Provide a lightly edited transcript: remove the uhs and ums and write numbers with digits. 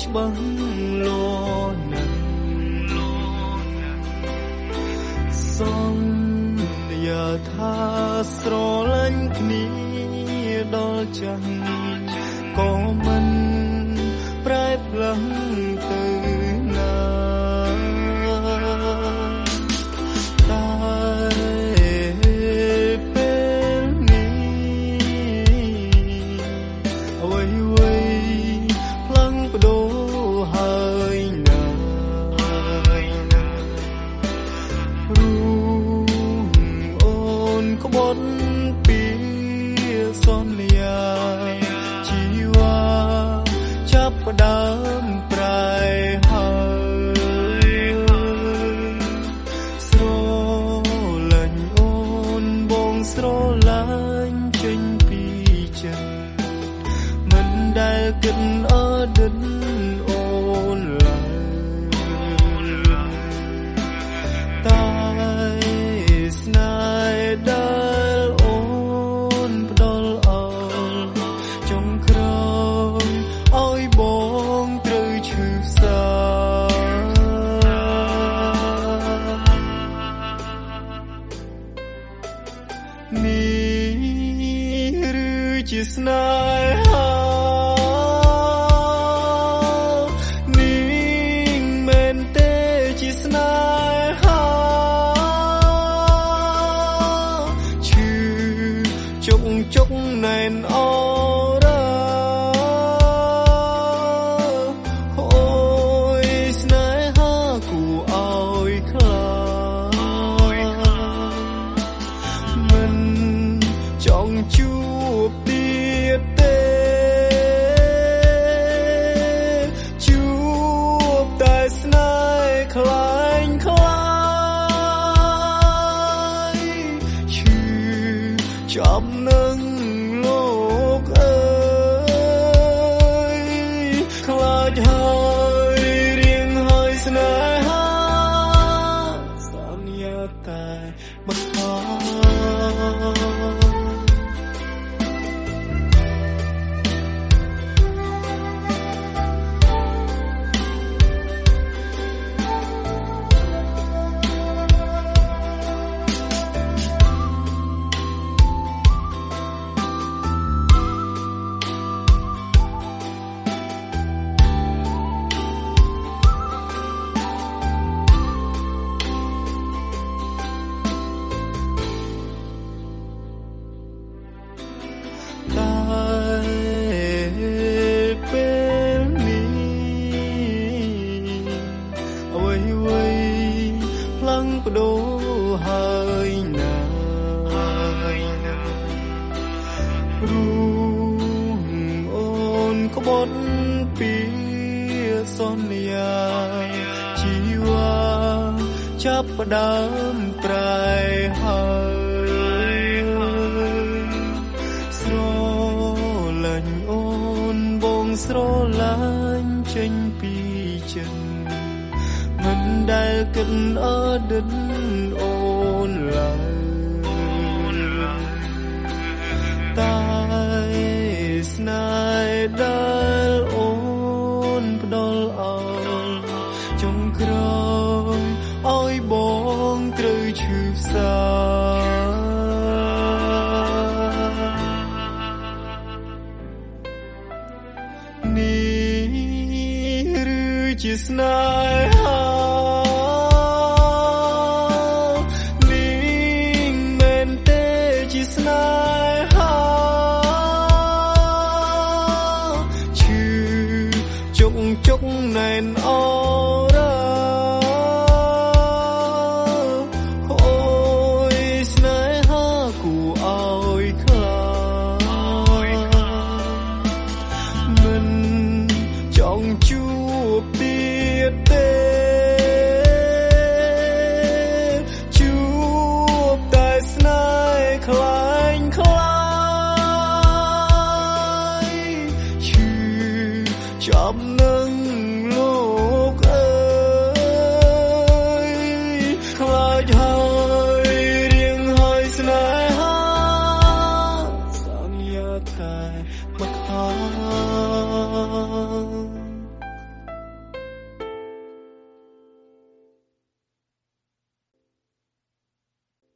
ច្បាស់លោណាស់សន្យាថាស្រឡាញ់គ្នាដល់ចាស់ក៏មិនប្រែប្លាស់ទៅណាតែពេលនេះអ្វីផ្លាំងបដូរហើយណាអូនក្បត់ពីសន្យាជីវ៉ាចាប់ផ្ដើមប្រែហើយស្រឡាញ់អូនបងស្រឡាញ់ចេញពីចិត្តមិនដែលគិតអតីតអូនឡើយតែស្នេហ៍ដែលអូនផ្ដល់អោចុងក្រោយឲ្យបងត្រូវឈឺសានេះឬជាស្នេហានេះមែនទេជាស្នេហាឈឺជុកណែនអរ៉ាអូយស្នេហាគួរឲ្យខ្លាចមិនចង់ជួបទៀតទេជួបតែស្នេហ៍ខ្លាញ់ខ្លាយឈឺចាប់នឹងលោកអើយខ្លាចហើយរៀងហើយស្នេហាសន្យាតែបន្ថយតែពេលនេះអ្វីផ្លាំងបដូរហើយណាអូនក្បត់ពីសន្យាជីវ៉ាចាប់ផ្ដើមប្រែហើយស្រឡាញ់អូនបងស្រឡាញ់ចេញពីចិត្តមិនដែលគិតអតីតអូនឡើយតែស្នេហ៍ដែលអូនផ្ដល់អោចុងក្រោយឲ្យបងត្រូវឈឺសានេះឬជាស្នេហានេះមែនទេជាស្នេហាឈឺជុកណែនអ